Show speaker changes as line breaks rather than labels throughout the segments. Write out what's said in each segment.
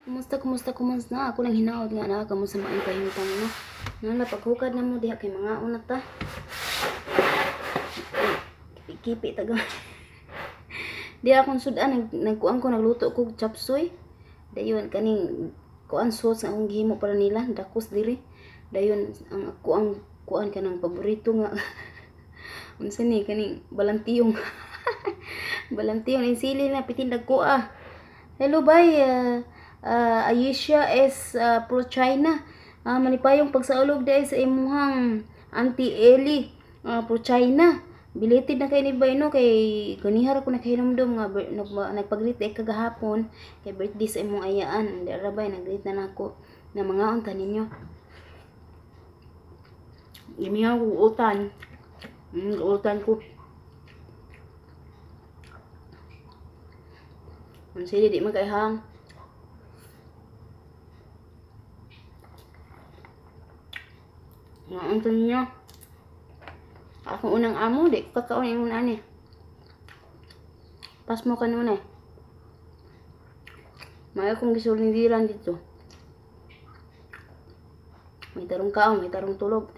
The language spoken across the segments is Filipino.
Kumusta? Ako lang hinaot nga na kamo sa maing pahimutang no. Nala paghukad na mo diha kay mga una ta. Kipi taga. Di akong sudan nagkuan ko nagluto ko chapsuy. Dayon kaning kuan sauce ang gihimo para nila dakos diri. Dayon ang ako ang kuan kanang paborito nga. Unsa ni kaning balantiyong. Balantiyong ang sili na pitindag ko ah. Hello bye. Ayesha is pro China. Manipayong pagsaulog dahil sa imuhang Auntie Ellie pro China. Belated na kay ni Bay no kay ganihara ko nakahinumdum nga nagpag-greet kagahapon kay birthday sa imong ayaan. Dara bay nag-greet na nako na mga unta ninyo. Imiyaw ko utan. Utan ko. Ang sili di man kay hang. Ang unta ninyo. Ako unang amo, di kakaon yung ani. Pas mo kanuna eh. May akong gisulindiran dito. May tarong kaon, may tarong tulog.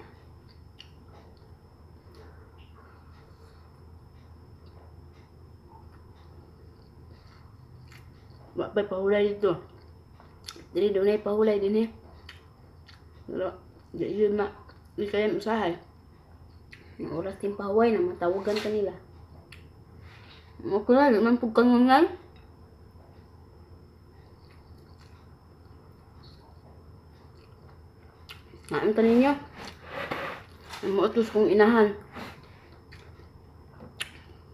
Wapay pahulay dito. Dili doon ay pahulay din eh. Pero, di yun di kaya usahay. Ang oras din pahuway na matawagan kanila. Okay na, naman pagkangungan. Naan ka ninyo. Ang muutos kong inahan.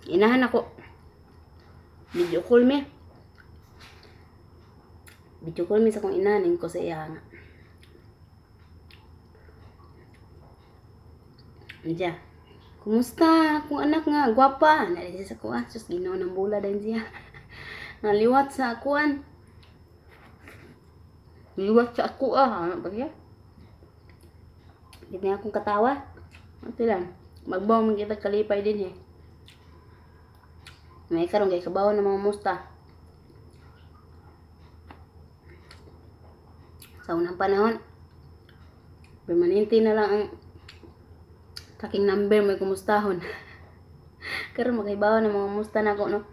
Inahan ako. Video call me. Video call me sa kong inahan ko sa iya nga. Andiya. Kumusta? Kung anak nga, gwapa. Nalisi sa kuan. Sus, ginaw ng bula din siya. Naliwat sa akuan. Liwat sa ako Ano ba siya? Hindi na akong katawa. Ito lang. Magbaw man kita kalipay din eh. May karong kay kabaw ng mga musta. Sa unang panahon, permanente na lang ang taking number may kumustahon. Karon maghibaw ng mga musta na ako no.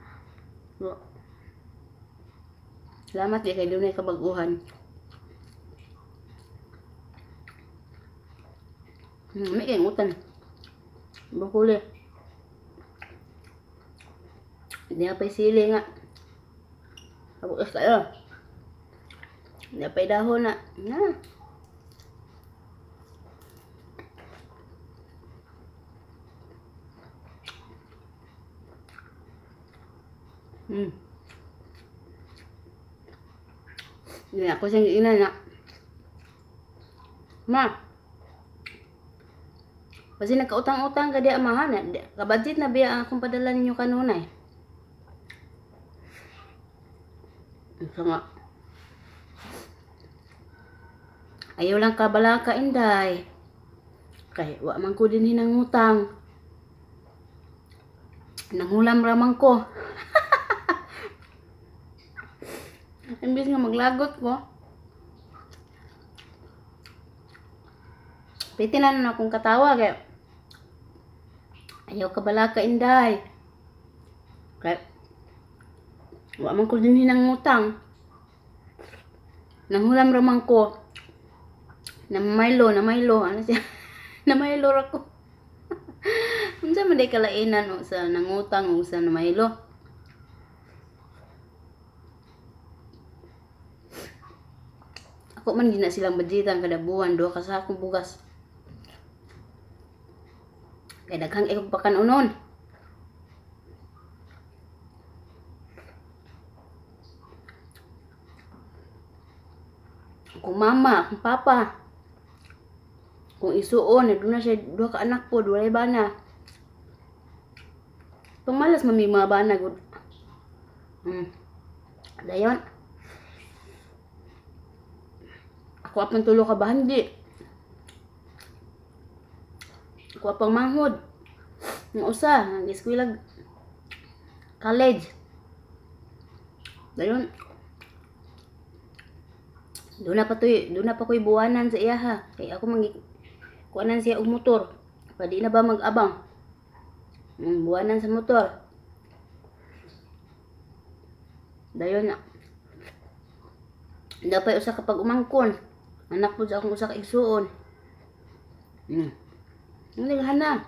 Salamat di kay dunay kabaguhan. May kayong utan. Bukuli. Hindi na pa'y sili nga. Kabukas kayo. Hindi na pa'y dahon na. Hindi ako siyang ina na. Ma. Kasi nagkautang-utang ka di amahan. Kabadget na biya akong padala ninyo kanuna eh. Sama. Ayaw lang kabalaka inday. Kay wa man ko din hinangutang. Nangulam ramang ko. Imbis nga maglagot ko. Pitinan na akong katawa kay ayaw kabalaka inday. Kay wa man ko din hinangutang. Nangulam ramang ko. Na Milo. Ano siya? Na Milo ako. Unsa man day kalainan o sa nangutang o sa na Milo? Ako man gina silang budgetan kada buwan 2 ka sakong bugas. Kay daghang ikog pakanunon. Kung mama, kung papa. Kung isuon, doon na siya 2 ka anak po, 2 bana. Pangmalas mami mga bana gud. Dayon. Ako apang 3 ka bahandi. Ako apang manghod. Yung usa, nag-eskwela college. Dayon. Doon na pa ko'y buwanan sa iya ha. Kay ako kuanan siya og motor. Pa di na ba mag-abang. Buwanan sa motor. Dayon na. Dapay usa ka pag-umangkon. Anak po sa akong usa ka igsuon. Naghana.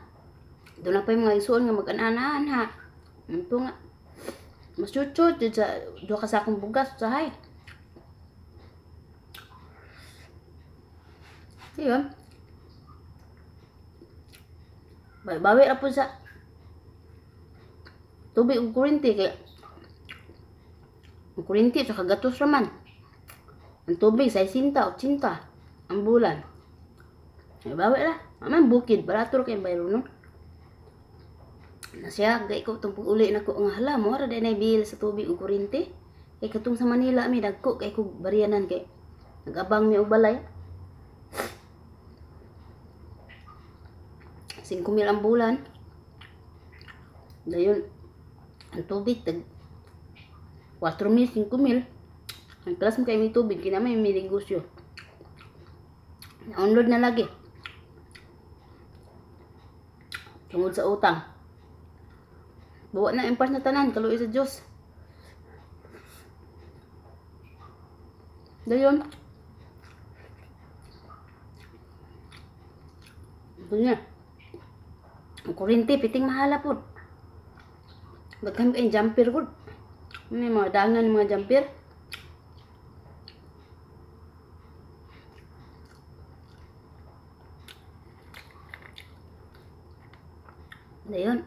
Doon na pa yung mga igsuon nga mag-anaan ha. Ito nga. Mas chuchot sa duha ka sakong bugas usahay. Yun. Bawi ra po sa tubig ug kuryente kay ang kuryente sa kagatos raman. Ang tubig sa 60-80 ang bulan. Bawi ra. Aman bukid barato kay bayro no. Na siya gay ko tong uli nako nga hala mo ra nay bill sa tubig ug kuryente. Kay katong sa Manila mi dagko kay ko baryanan kay nagabang mi og balay. 5,000 ang bulan. Dayon ang tubig tag 4,000, 5,000. Ang klas mo kay may tubig kina may negosyo. Na-unload na lagi. Tungod sa utang. Buwa na impas na tanan kaluoy sa Dios. Dayon. Dunya. Ang kuryente piting mahala pod. Daghan kay jumper pod. May mga dangan mga jumper. Dayon.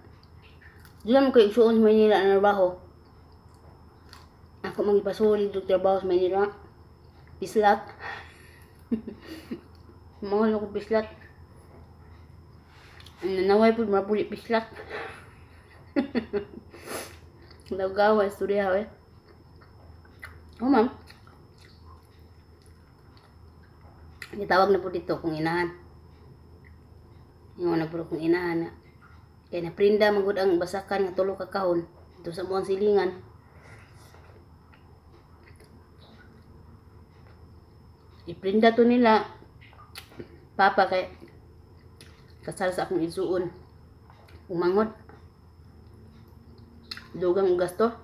Diyan ko igsuon sa Manila na trabaho. Ako magipasulit og trabaho sa Manila. Pislat. Mahal ako pislat. Nanaway po mapuli pislat. Nagawa istorya eh. Oh ma'am. Gitawag na po dito kung inahan. Yung na po kung inahan na. Kaya naprinda magud ang basakan nga tulo ka kahon dito sa buong silingan. Iprinda to nila papa kay kasal sa akong igsuon. Umanghod. Dugang gasto.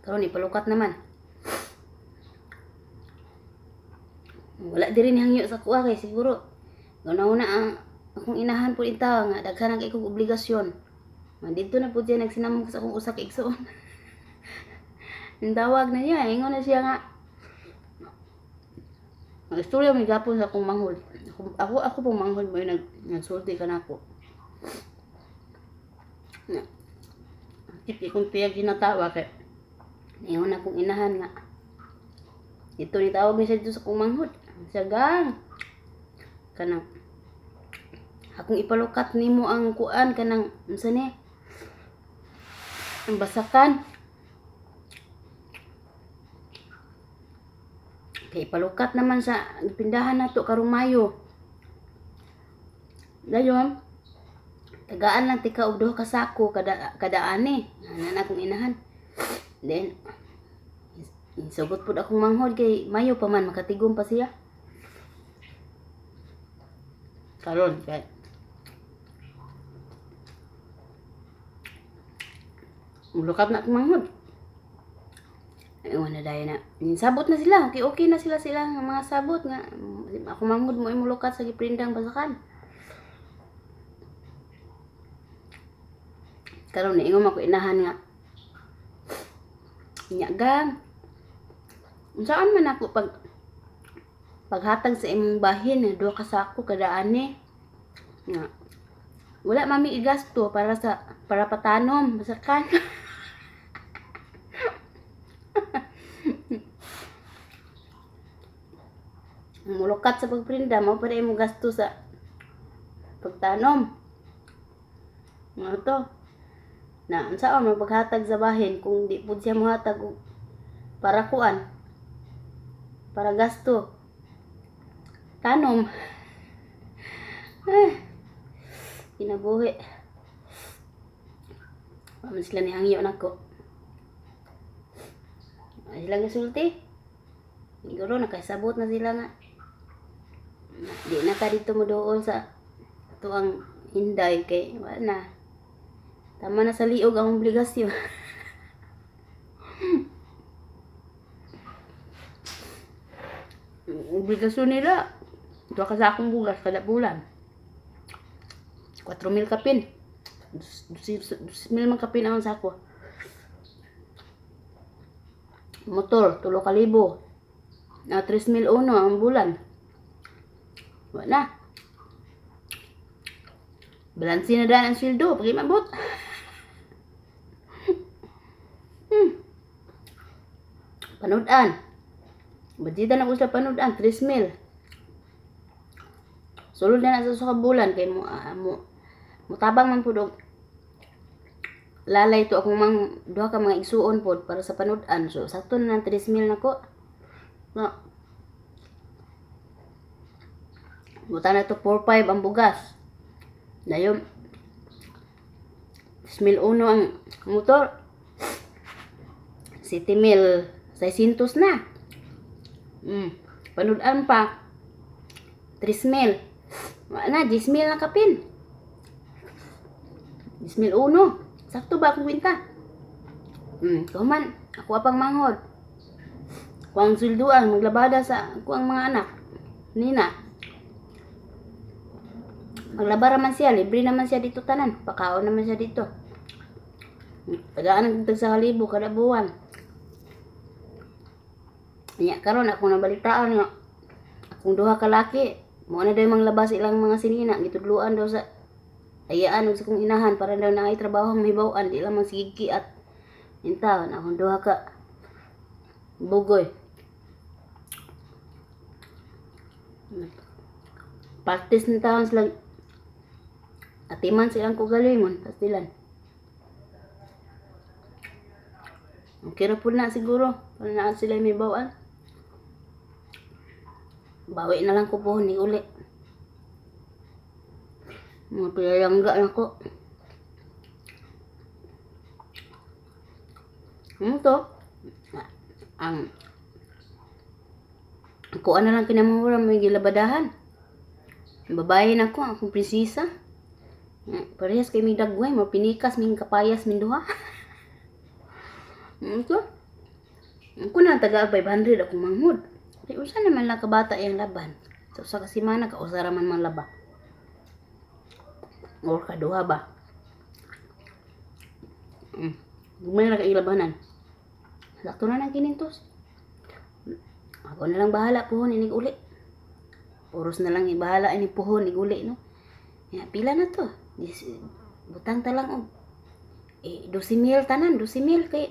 Karon ipalukat naman. Wala diri ni hangyo sa kuha kay siguro ganaw na ang akong inahan po ita nga daghan ang ikong obligasyon. Dito na po siya nagsinamong sa akong usa ka igsuon. Tawag na niya, ingon na siya nga. Ang istorya may gapon sa akong manghod. Ako pong manghod mo yung nagsulti ka na ako. Tipi kong tiya ginatawa kay ingon na akong inahan nga. Ito ni tawag niya dito sa akong manghod. Siya gang. Kanang akong ipalukat nimo ang kuan kanang unsa ni ang basakan kay ipalukat naman sa pindahan nato karong Mayo. Dayon tagaan lang tika og duha ka sako kada ani ana akong inahan. Then sugot pud akong manghod kay Mayo pa man makatigom pa siya. Karon kay mulukat na akong manghod. Ewan na dahil na. Sabot na sila. Okay na sila nga mga sabot nga. Ako manghod mo imulukat sa giprindang basakan. Karon na ingon ako inahan nga. Nyagang. Saan man ako paghatag sa imong bahin na duha ka sako kada ani. Nga. Wala mami igasto para patanom basakan. Mulukat sa pagprinda mo para imong gasto sa pagtanom. Nga to. Na unsaon mo paghatag sa bahin kung di pud siya mohatag para kuan. Para gasto. Tanom. Kinabuhi. Paman sila ni hangyo nako. Ay sila gasulti. Siguro nakasabot na sila nga. Di na ka dito mo doon sa tuang Hinday kay wala na. Tama na sa liog ang obligasyon. Obligasyon nila. Ito ka sa akong bugas kada bulan. 4,000 kapin. 2,000 man kapin ang sako. Motor, 3,000. 3,000 uno ang bulan. Wala na. Balansi na daan ang sweldo. Pag imabot. Panudan. Budgetan ako sa panudan. 3,000. Sulod na sa bulan. Kaya mo tabang man po dog. Lalay to akong duha ka mga igsuon po para sa panudan. So, sakto na ng 3,000 na ko. No. Buta na to 4,500 ang bugas. Dayon 10,000 uno ang motor. 7,600 na. Panudan pa 3,000. Wala na 10,000 na kapin. 10,000 uno. Sakto ba akong kwenta? Kuman, ako apang manghod. Kuang sweldoan maglabada sa kuang mga anak. Nina. Maglabara man siya, libre naman siya dito tanan. Pakaon naman siya dito. Tagaan ang tag sa 1,000 kada buwan. Nya karon ako nabalitaan nga akong duha ka laki, mo na daw manglabas ilang mga sinina, gitudluan daw sa ayaan og sa kong inahan para daw na ay trabaho mahibaw-an, di lang magsigigi at inta na akong duha ka bugoy. Practice na taon sila atiman silang kugalingon pastilan. Okay ra po na siguro para na sila may bawaan. Bawi na lang ko po ni uli. Mga pilayangga na ko. To? Ang kuan na lang kinamura may gilabadahan. Babae na ko, akong prinsesa. Parehas kay may dagway, mo pinikas, may kapayas, may duha. Ito? Ako na taga 500 akong manghod. Ay, usa naman lang kabata yung laban. So, sa kasimana, kausara man man laba. Or kaduha ba? Gumay na kailabanan. Sakto na ng kinintos. Ako na lang bahala puhon inig uli. Puros na lang bahala inig puhon inig uli, no? Ya, pila na to? Butang ta lang og 12,000 tanan, 12,000 kay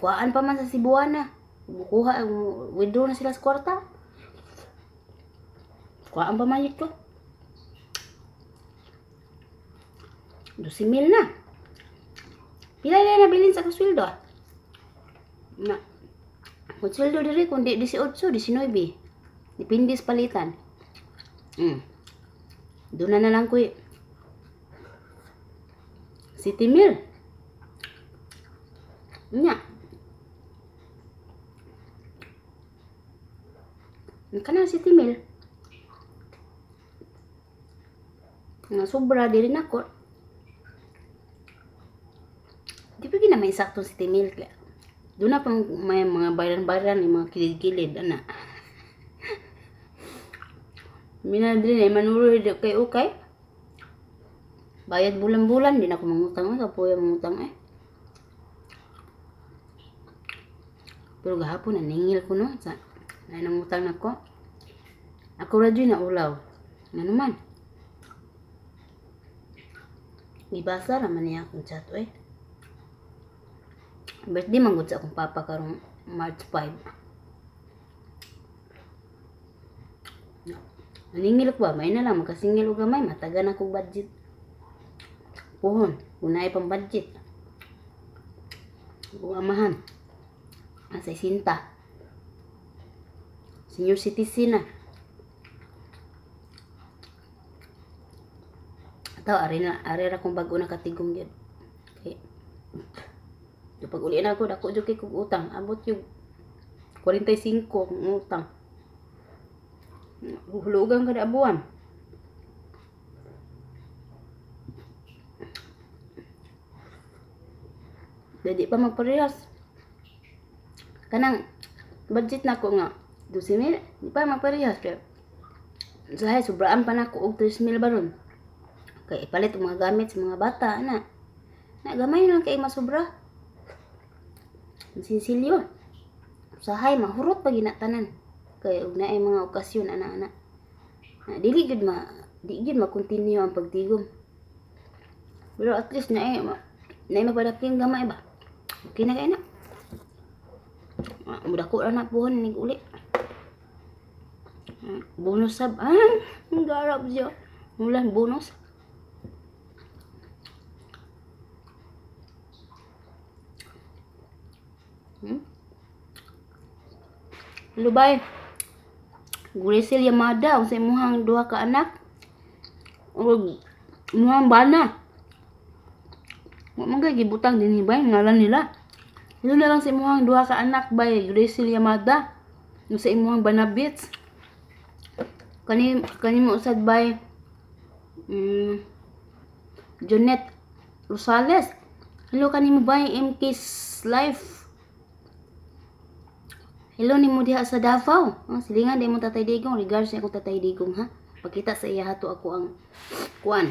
kuhaan pa man sa Cebuana. Bukuha, withdraw na sila sa kwarta. Kuhaan pa man ito. 12,000 na. Pila na nabilin sa kasweldo? Na. Kung sweldo diri kundi 18, 19. Depende sa palitan. Doon na lang ko 7,000. Nya. Kana 7,000. Nga sobra diri nako. Di pa gina may saktong 7,000 kaya. Doon na pang may mga bayaran-bayaran, mga kilid-kilid, ana. Minadri na, manuro kay ukay. Bayad bulan-bulan, di na ako mangutang, kapuya mangutang Pero gahapon, naningil ko no, sa nanangutang na ko. Ako radyo na ulaw. Ano man? Ibasa naman niya akong chat, Birthday manggod sa akong papa karong March 5. Naningil ko ba? May na lang, makasingil o gamay, matagan akong budget. Puhon, unay pang budget. Amahan. Asa isinta. Senior citizen na. Ataw, ari ra kong bago na katigong yun. Okay. Pag uli na ako, dako jud kay kog utang, abot yung 45 ang utang. Hulugan kada buwan. Jadi pa magparehas. Kanang budget na ko nga 12,000, di pa magparehas kaya sahay sobraan pa na ko og 3,000 baron. Kay ipalit ang mga gamit sa mga bata na. Na gamay lang kay masobra. Sinsilyo. Sahay mahurot pa ginatanan. Kay ug naay mga okasyon ana-ana. Na dili gid ma-continue ang pagtigom. Pero at least naay mapadaping gamay ba. Okay na kay na. Muda ko na puhon nig uli. Bonus sab. Ang garap siya. Mulan bonus. Lubay. Grisel Yamada ang sa imuhang duha ka anak. O imuhang bana. Wa man kay gibutang dinhi bay ngalan nila. Ilo na lang sa imuhang duha ka anak bay Grisel Yamada. Yung sa imuhang banabits. Kani mo usad bay Jonet Rosales. Hello kanimo bay MK's Life. Hello ni mo diha sa Davao. Silingan day mo Tatay Digong, regards sa akong Tatay Digong ha. Pagkita sa iya hato ako ang kuan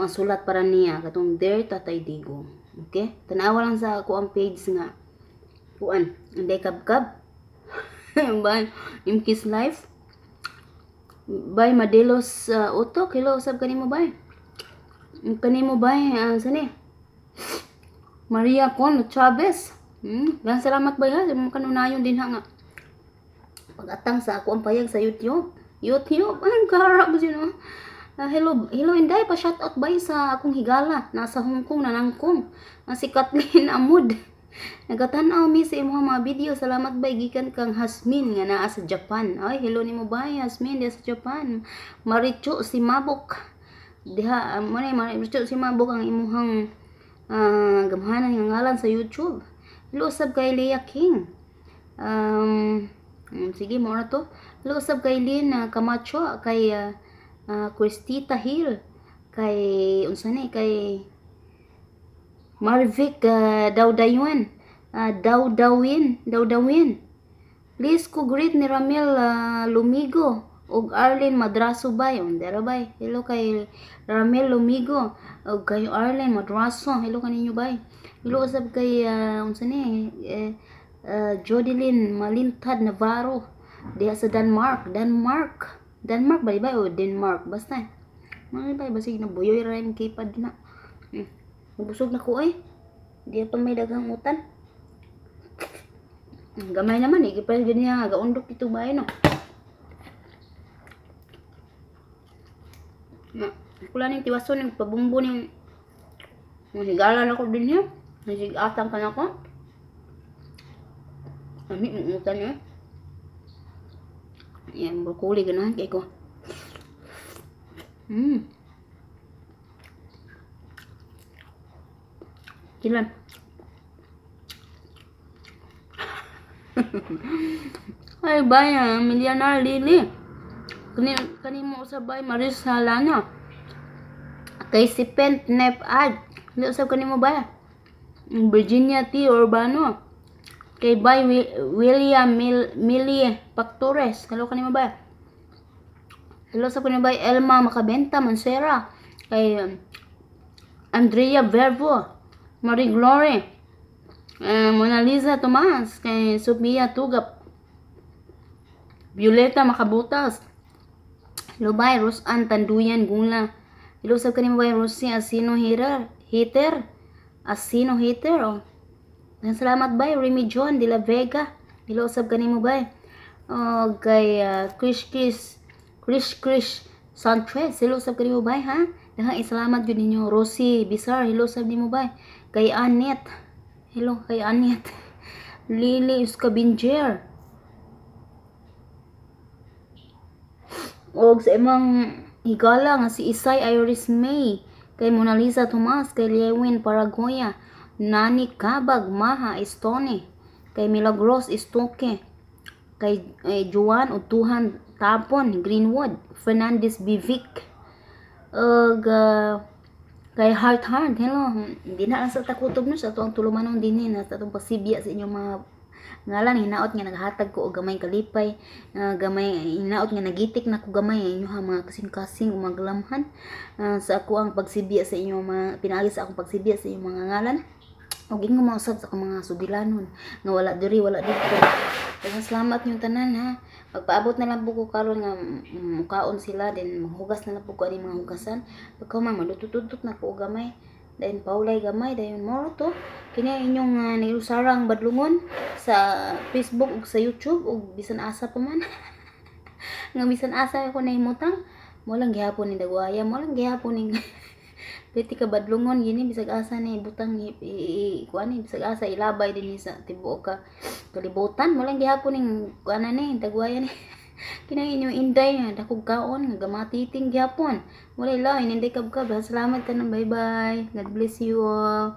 sulat para niya katong Dear Tatay Digong. Okay? Tanawa lang sa ako ang page nga kuan, anday kabkab. Ba MK's Life. Bay Madelos Utok. Hello usab kanimo bay. Kanimo bay sani? Maria Con Chavez. Gan salamat bay ha sa mga kanunayon din ha nga. Pag-atang sa ako ang payag sa YouTube. Ang karap sino. Hello Inday, pa shoutout bay sa akong higala. Nasa Hong Kong, nanangkong. Si Kathleen Amud. Nagatanaw mi sa imong mga video. Salamat bay gikan kang Hasmin nga naa sa Japan. Ay, hello nimo bay Hasmin diha sa Japan. Maricho si Mabok. Diha Maricho si Mabok ang imong gamhanan nga ngalan sa YouTube. Hello sab kay Leah King. Sige mo na to. Hello sab kay Lynn Camacho, kay Cristita Hill, kay unsa ni kay Marvic Dawdawin. Please ko greet ni Ramil Lumigo ug Arlene Madraso bay. Dera bay. Hello kay Ramil Lumigo ug kay Arlene Madraso. Hello kaninyo bay. Hello sab kay unsa ni Jodelyn Malintad Navarro diha sa Denmark ba ba o Denmark basta man ba basig na buyoy ra yung kipad na busog na ko diha pa may daghang utan gamay naman gipal gani nga gaundok ito ba no kula ning tiwason ning pabumbo ning higala na ko din niya nasig atang ka na ko. Ami umutan niya. Yan, brokoli ganahan kay ko. Kilan. Ay, baya, Millionaire Lily. Kani mo usab bay Maris Halana. Kay si Pent Nep Ad. Hindi usab kani mo ba? Virginia T. Urbano. Kay bay William Millie Pactores. Hello kanimo ba? Hello sa kanimo ba Elma Macabenta Mansera. Kay Andrea Verbo, Marie Glory, Mona Lisa Tomas, kay Sophia Tugap, Violeta Macabutas. Hello ba Rosan Tanduyan Gula. Hello sa kanimo ba Rosie Asino Hater. Salamat bay Remy John de la Vega. Hello sab kanimo bay. Kay Krish Sanchez. Hello sab kanimo bay ha. Daghang salamat gyud ninyo. Rosie Bizar. Hello sab nimo bay. Kay Annette. Hello kay Annette. Lily Scavenger. Og sa imong higala nga si Isay Iris May. Kay Mona Lisa Tomas. Kay Lewin Paragoya. Nani Kabag Maha Estone. Kay Milagros Estoque. kay Juan Utuhan Tapon Greenwood, Fernandez Bivic, ug kay Heart Heart. Hello, hindi na lang sa takutob no sa tuang tulumanon dinhi na sa atong pasibya sa inyong mga ngalan. Hinaot nga naghatag ko og gamay kalipay, gamay hinaot nga nagitik na ko gamay inyo ha mga kasing-kasing umaglamhan sa ako ang pagsibya sa inyong mga pinaagi sa akong pagsibya sa inyong mga ngalan. Og ingon mo usab sa akong mga subilanon nga wala diri wala dito. Kaya salamat yung tanan ha. Magpaabot na lang po ko karon nga mukaon sila, then maghugas na lang po ko ani mga hugasan. Pagka malutututot na ko og gamay, then paulay gamay, dayon mo to. Kini inyong nilusarang badlungon sa Facebook ug sa YouTube ug bisan asa pa man. Nga bisan asa ako nahimutang, mo lang gihapon ni dagwaya, mo lang gihapon ni pwede ka badlungon gini bisag asa ni butang kuan ni bisag asa ilabay dinhi sa tibuok ka kalibutan, mo lang gihapon ning kuan ni dagwaya ni kinang inyong inday dakog kaon nga gamatiting gihapon, wala ilaw inday kabkab. Salamat kanang bye bye, God bless you all.